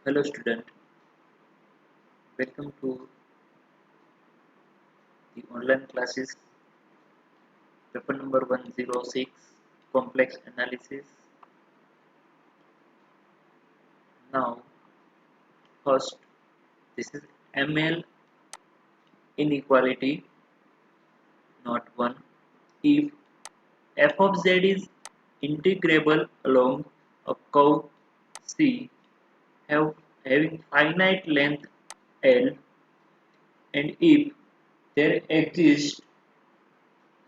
Hello student, welcome to the online classes paper number 106 complex analysis. Now first this is ML inequality not 1. If f of z is integrable along a curve C having finite length L, and if there exists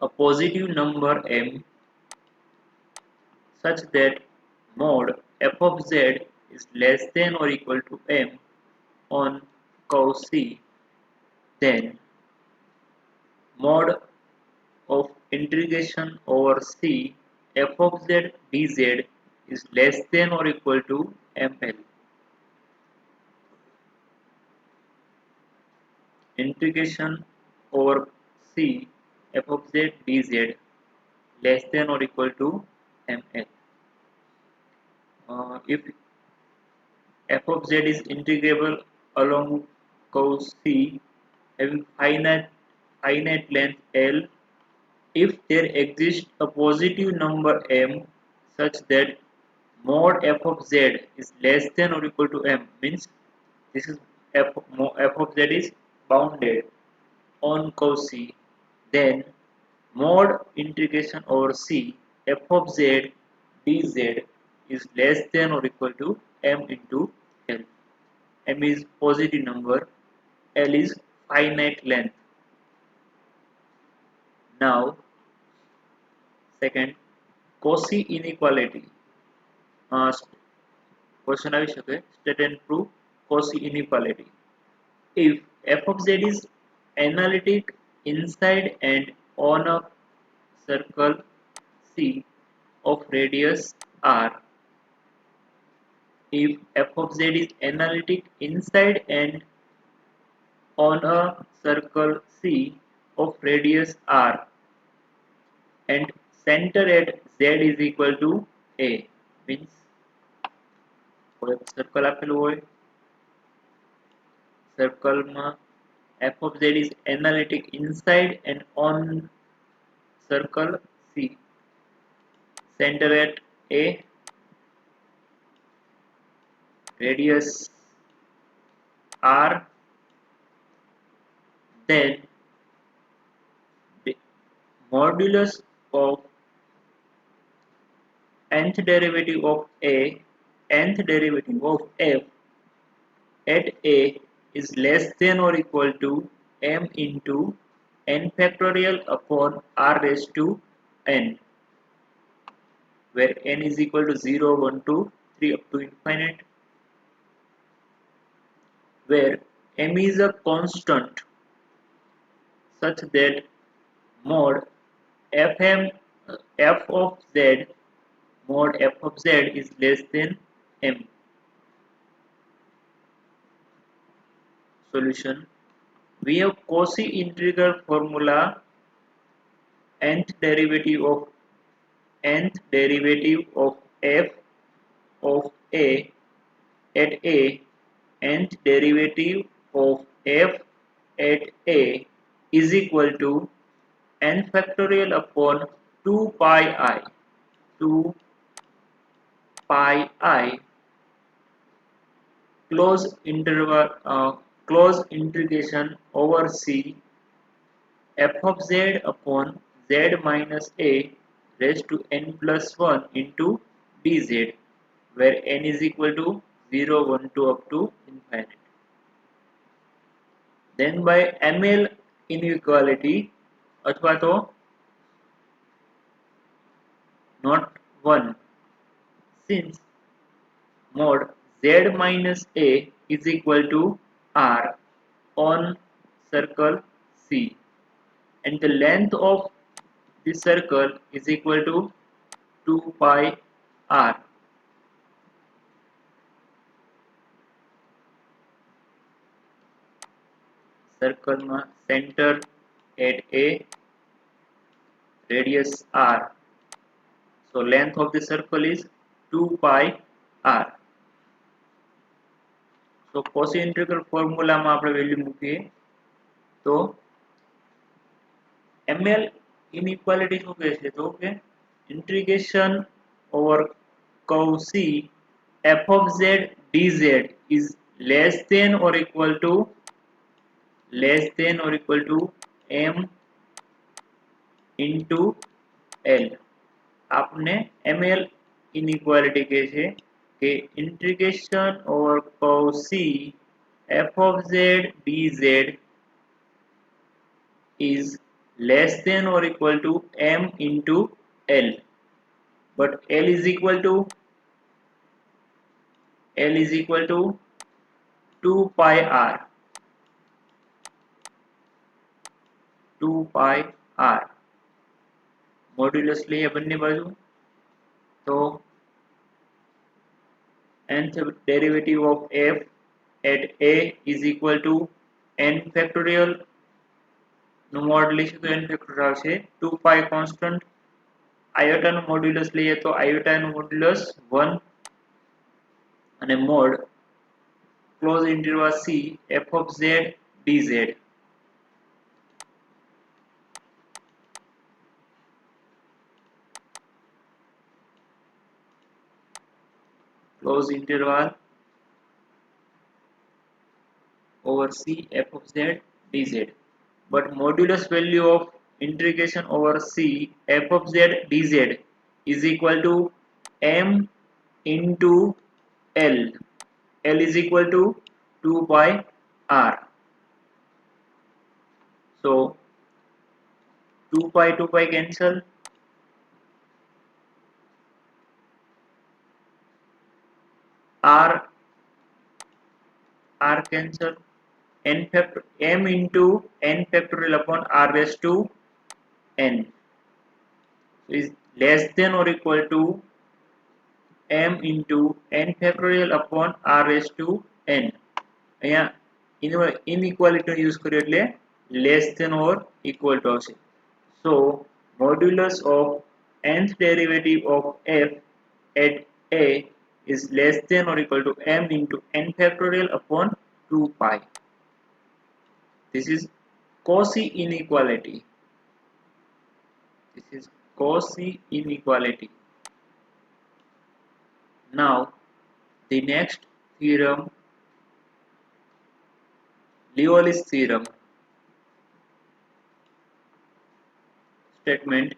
a positive number m such that mod f of z is less than or equal to m on curve C, then mod of integration over C f of z dz is less than or equal to ml. Integration over C f of z dz less than or equal to ml. If f of z is integrable along curve C having finite length L, if there exists a positive number m such that mod f of z is less than or equal to m, means this is f of z is bounded on curve C, then mod integration over C f of z dz is less than or equal to m into L. M is positive number, L is finite length. Now second, Cauchy inequality. Question આવી શકે state and prove Cauchy inequality. If f of z is analytic inside and on a circle C of radius r, if f of z is analytic inside and on a circle C of radius r and center at z is equal to a, means circle આપેલું હોય, circleમાં f of z is analytic inside and on circle C, center at a, radius r, then the modulus of nth derivative of a, nth derivative of f at a is less than or equal to m into n factorial upon r raised to n, where n is equal to 0, 1, 2, 3 up to infinite, where m is a constant such that mod fm f of z mod f of z is less than m. Solution: we have Cauchy integral formula nth derivative of f of a at a, nth derivative of f at a is equal to n factorial upon 2 pi I, 2 pi I close integration over C f of z upon z minus a raised to n plus 1 into dz, where n is equal to 0, 1, 2 up to infinite. Then by ML inequality अथवा तो not 1, since mod z minus a is equal to r on circle C and the length of this circle is equal to 2 pi r. Circle માં center at a, radius r, so length of the circle is 2 pi r. तो Cauchy integral ફોર્મ્યુલામાં આપણે value મૂકીએ તો ml inequality શું કહે છે તો કે integration over curve C f of z dz is less than or equal to m into L. आपने ml inequality કહે છે કે integration over curve C f of z dz is less than or equal to m into L, but L is equal to 2 pi r 2 pi r modulus લઈએ બંને બાજુ તો nth derivative of f at a is equal to n factorial નું mode લઈશું તો n factorial આવશે 2 pi constant iota નું modulus લઈએ તો iota નું મોડ્યુલસ 1 અને mod close interval c f of z dz close interval over c f of z dz, but modulus value of integration over c f of z dz is equal to m into L. L is equal to 2 pi r. So 2 pi cancel, r cancel, m into n factorial upon r raised to n is less than or equal to m into n factorial upon r raised to n. અહીંયા inequality use કર્યો એટલે less than or equal to આવશે. So modulus of nth derivative of f at a is less than or equal to m into n factorial upon 2 pi. This is Cauchy inequality. This is Cauchy inequality. Now the next theorem, Liouville's theorem statement: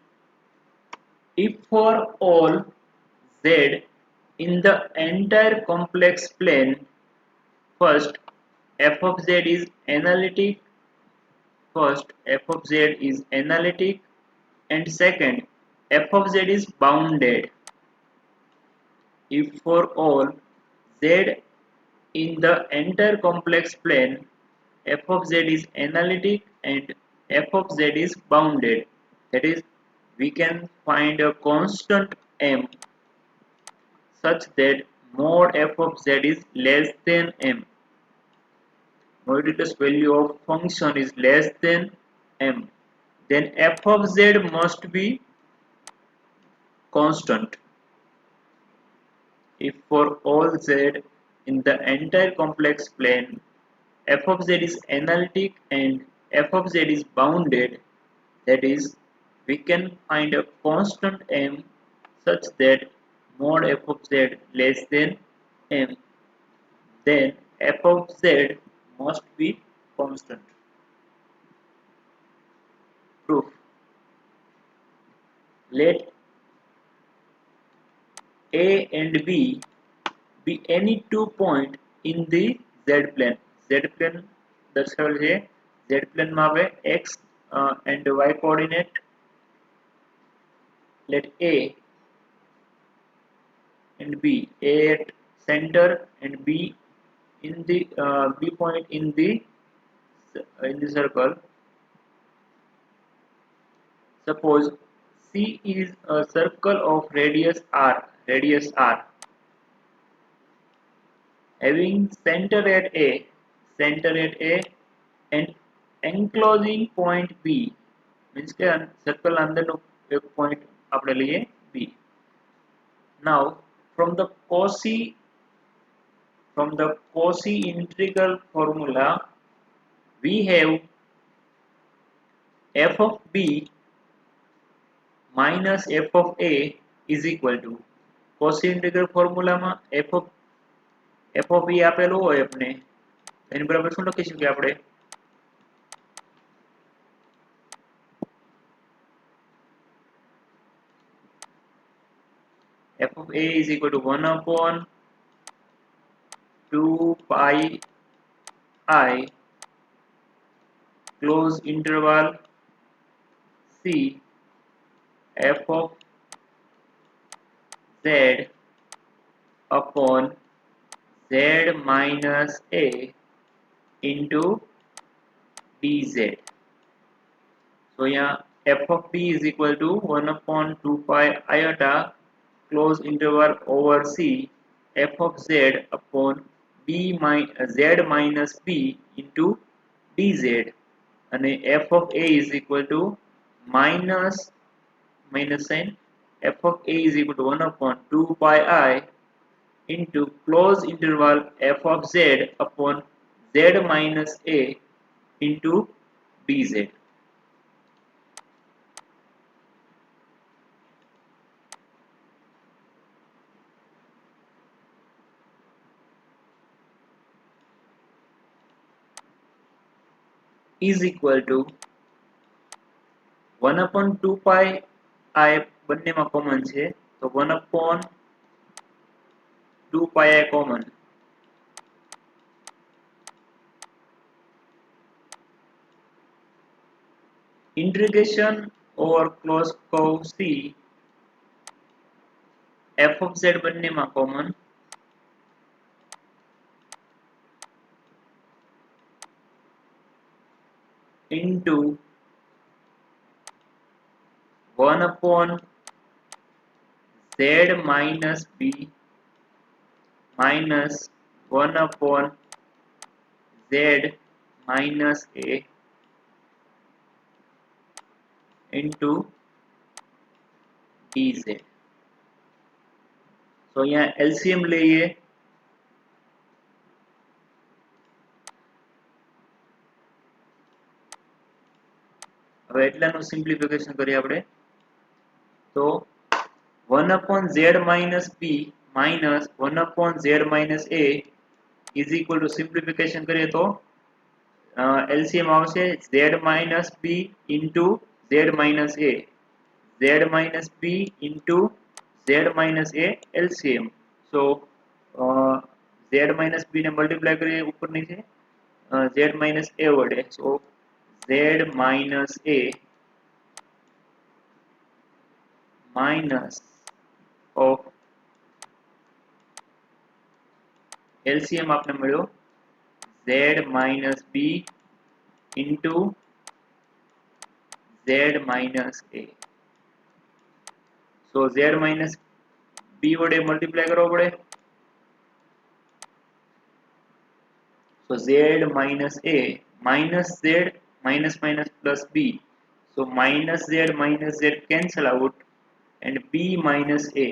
if for all z in the entire complex plane, first f of z is analytic, and second f of z is bounded. If for all z in the entire complex plane, f of z is analytic and f of z is bounded, that is, we can find a constant m such that mod f of z is less than m. Modulus value of function is less than m. Then f of z must be constant. If for all z in the entire complex plane, f of z is analytic and f of z is bounded, that is, we can find a constant m such that mod f of z less than m. Then f of z must be constant. Proof: let a and b be any 2 point in the z plane. Z plane દર્શાવેલ છે. Z plane માં આવે x and y coordinate. Let a and b, a at center and b in the b point in the circle. Suppose C is a circle of radius r, having center at a and enclosing point b, means કે circle અંદરનો એક point આપણે લઈએ b. Now from the Cauchy from the Cauchy integral formula, we have f of b minus f of a is equal to Cauchy integral formula f of b આપેલો હોય આપણે એની બરાબર શું લખીશું કે આપણે f of a is equal to 1 upon 2 pi I close interval c f of z upon z minus a into dz. So here f of b is equal to 1 upon 2 pi iota close interval over c f of z upon z minus b into dz, and f of a is equal to minus sign f of a is equal to 1 upon 2 pi I into close interval f of z upon z minus a into dz. Is equal to 1 upon 2 pi I બંનેમાં common છે તો 1 upon 2 pi I common. Integration over closed curve C f of z બંનેમાં common into 1 upon z minus b minus 1 upon z minus a into dz. So यहाँ LCM લઈએ હવે એટલાનું simplification કરીએ આપણે તો 1 upon z minus b minus 1 upon z minus a is equal to simplification કરીએ તો LCM આવશે z minus b into z minus a, z minus b into z minus a LCM. So z minus b ને multiply કરીએ ઉપર નીચે z minus a વડે, so z minus a minus of LCM आपने મળ્યો z minus b into z minus a. So z minus b વડે multiply કરવો પડે, so z minus a minus z minus minus plus b, so minus z cancel out and b minus a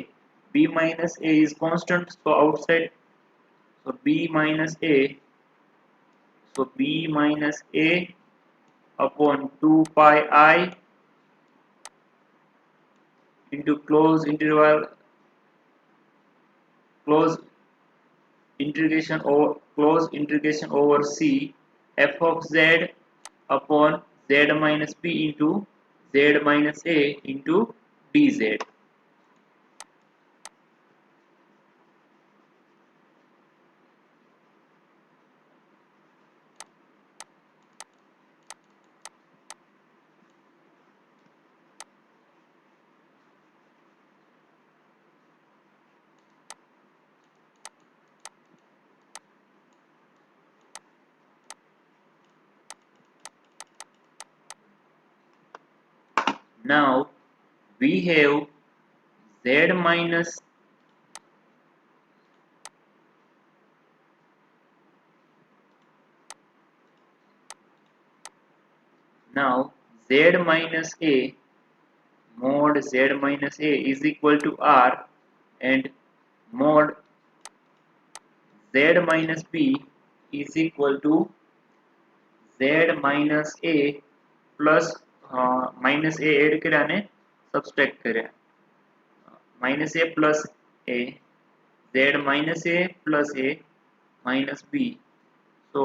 is constant, so outside, so b minus a, so b minus a upon 2 pi I into close integration over c f of z upon z minus b into z minus a into dz. Now we have z minus a mod z minus a is equal to r, and mod z minus b is equal to z minus a plus minus a add કર્યા અને સબસ્ટ્રેક્ટ કર્યા minus a plus a z minus a plus a minus b. So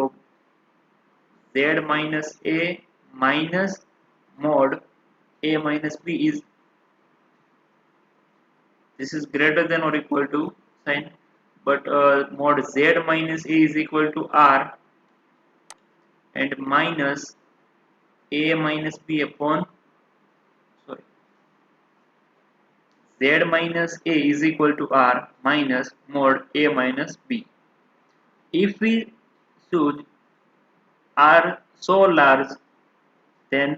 z minus a minus mod a minus b is this is greater than or equal to sign, but mod z minus a is equal to r and minus a minus b upon sorry z minus a is equal to r minus mod a minus b. If we choose r so large, then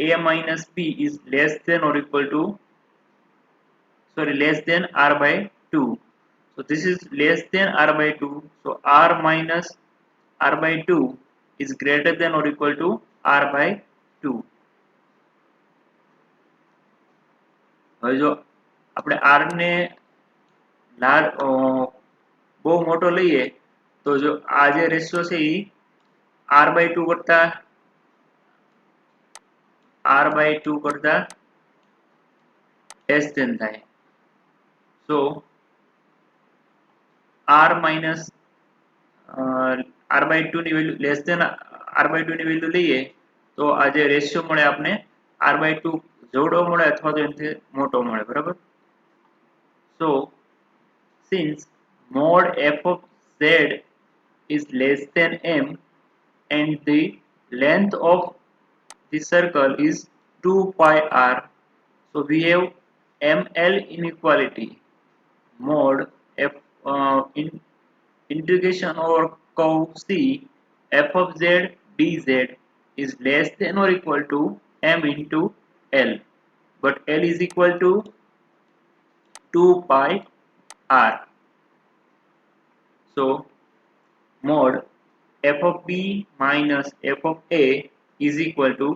a minus b is less than or equal to less than r by 2. So this is less than r by 2, so r minus r by 2 is greater than or equal to r by 2. હવે જો આપણે r ને બહુ મોટો લઈએ તો જો આ જે રેશિયો છે એ r by 2 કરતા less than થાય. So r minus r by 2 ની value less than r by 2 ની વેલ્યુ લઈએ તો આ જે રેશિયો મળે આપણે r by 2 જોડો મળે અથવા તો એનાથી મોટો મળે બરાબર. So since mod f of z is less than m and the length of the circle is 2 pi r, so we have ml inequality mod f in integration over curve C f of z dz is less than or equal to m into L, but L is equal to 2 pi r. So mod f of b minus f of a is equal to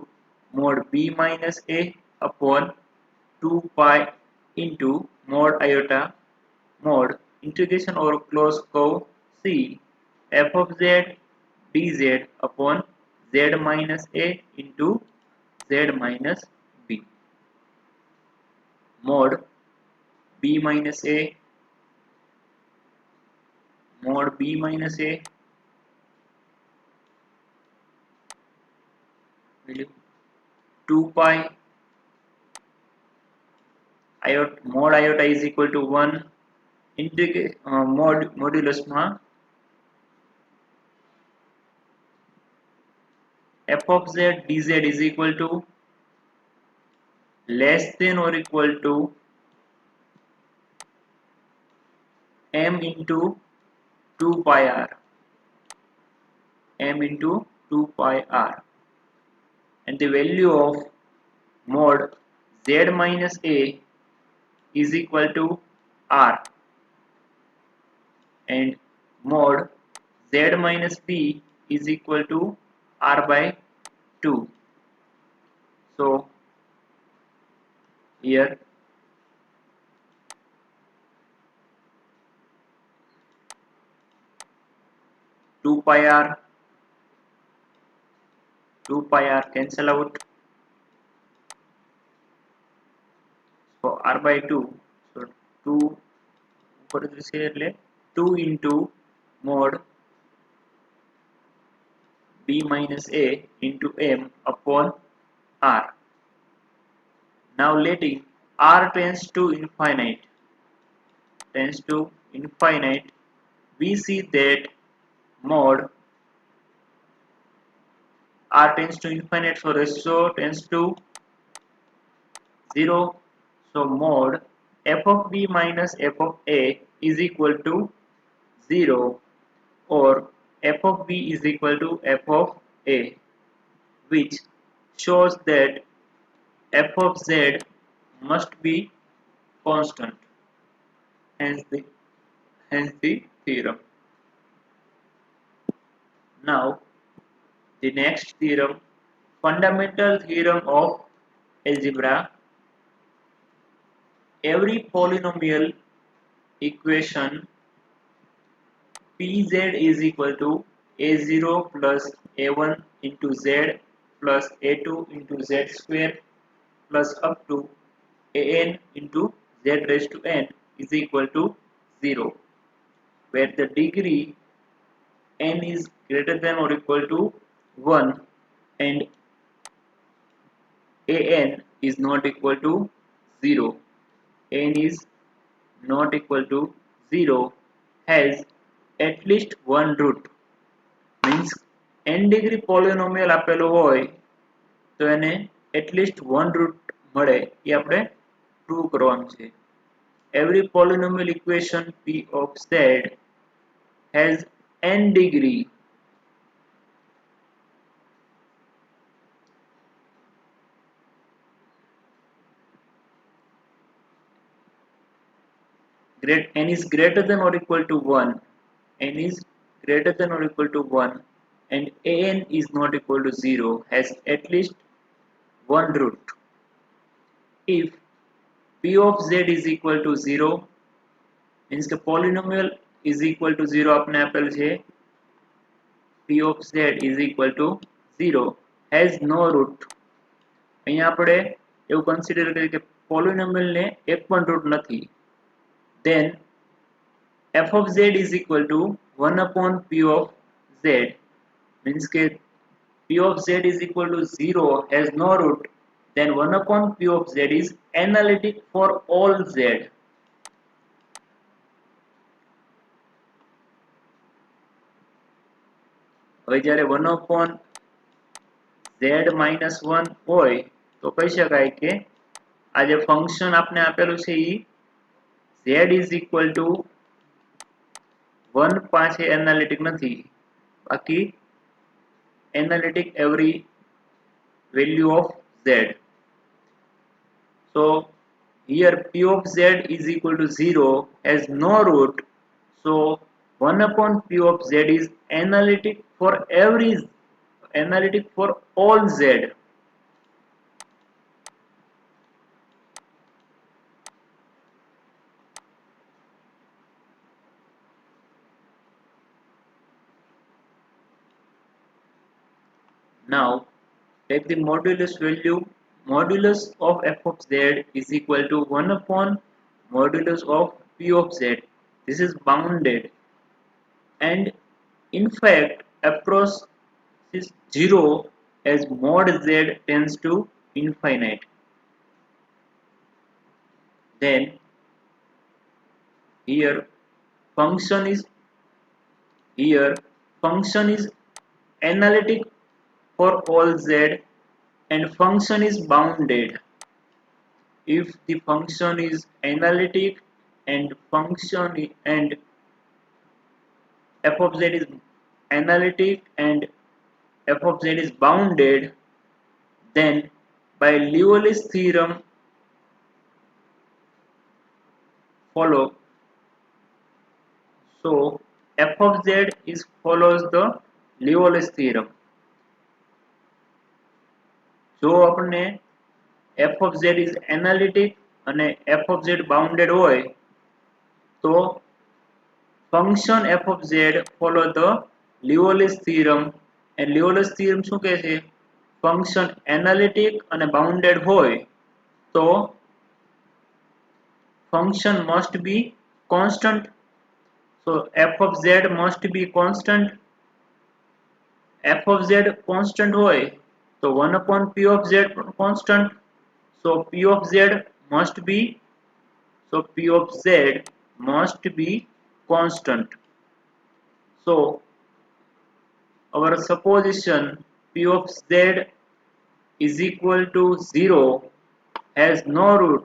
mod b minus a upon 2 pi into mod iota mod integration over closed curve C f of z dz upon z minus a into z minus b. Mod b minus a mod b minus a value 2 pi iota mod iota is equal to 1 integrate mod modulus માં f of z dz is equal to less than or equal to m into 2 pi r, m into 2 pi r, and the value of mod z minus a is equal to r and mod z minus b is equal to r by 2. So here two pi r cancel out, so r by 2, so 2 ઉપર જશે એટલે 2 into mod b minus a into m upon r. Now letting r tends to infinite, we see that mod r tends to infinite, so ratio tends to 0, so mod f of b minus f of a is equal to 0 or f of b is equal to f of a, which shows that f of z must be constant, hence the theorem. Now the next theorem, fundamental theorem of algebra. Every polynomial equation pz is equal to a0 plus a1 into z plus a2 into z square plus up to an into z raised to n is equal to 0, where the degree n is greater than or equal to 1 and an is not equal to 0. N is not equal to 0 has at least one root. Means n degree polynomial આપેલો હોય તો એને at least one root મળે એ આપણે prove કરવાનું છે. Every polynomial equation p of z has n degree n is greater than or equal to 1, n is greater than or equal to 1 and an is not equal to 0 has at least one root. If p of z is equal to 0 means the polynomial is equal to 0 આપને આપેલ છે, p of z is equal to 0 has no root. અહીંયા આપણે એવું consider કરીએ કે પોલિનોમિયલ ને એક પણ રૂટ નથી, then f of z is equal to 1 upon p of z means કે p of z is equal to 0 has no root, then 1 upon p of z is analytic for all z. હવે જ્યારે 1 upon z minus 1 હોય તો કહી શકાય કે આ જે ફંક્શન આપણે આપેલું છે એ z is equal to 1 પાછે એનાલિટિક નથી, બાકી analytic every value of z. So here p of z is equal to 0 has no root, so 1 upon p of z is analytic for all z. Now take the modulus value. Modulus of f of z is equal to 1 upon modulus of p of z. This is bounded and in fact approaches 0 as mod z tends to infinite. Then here function is analytic for all z and function is bounded. If the function is analytic and f of z is analytic and f of z is bounded, then by Liouville's theorem follow. So f of z is follows the Liouville's theorem. જો આપણને f of z is analytic અને f of z bounded હોય તો function f of z follow the Liouville's theorem, and Liouville's theorem શું કહે છે, function analytic અને bounded હોય તો function must be constant. So f of z must be constant. F of z constant હોય તો 1 upon p of z constant, so p of z must be constant. So our supposition p of z is equal to 0 has no root,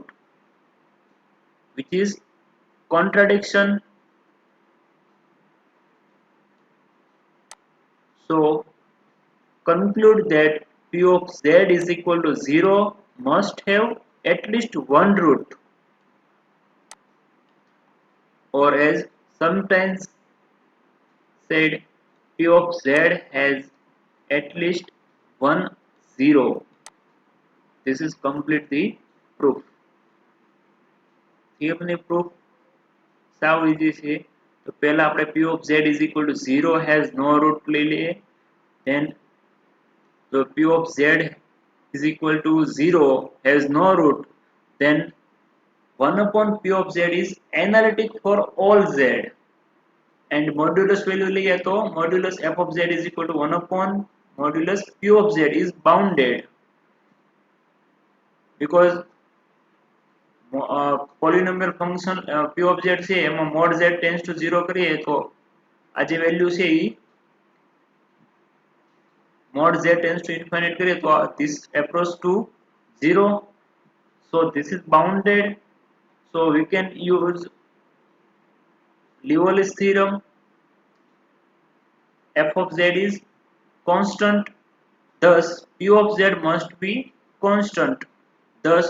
which is contradiction. So conclude that p of z is equal to 0 must have at least one root, or as sometimes said, p of z has at least one 0. This is complete the proof. Theorem proof સાવ easy છે. तो पहला આપણે p of z is equal to 0 has no root લઈ લઈએ. then so p of z is equal to 0 has no root, then 1 upon p of z is analytic for all z, and modulus value લઈએ તો modulus f of z is equal to 1 upon modulus p of z is bounded, because પોલિનોમિયલ function p of z છે એમાં mod z tends to 0 કરીએ તો આ જે value છે ઈ mod z tends to infinite કરીએ તો this approach to 0, so this is bounded, so we can use Liverle's theorem. F of z is constant, thus p of z must be constant, thus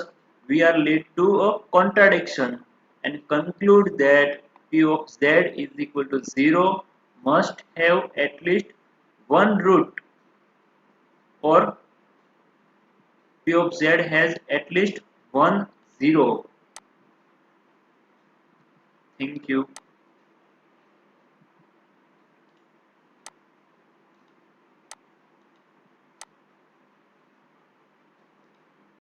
we are led to a contradiction and conclude that p of z is equal to 0 must have at least one root, or p of z has at least one 0. Thank you.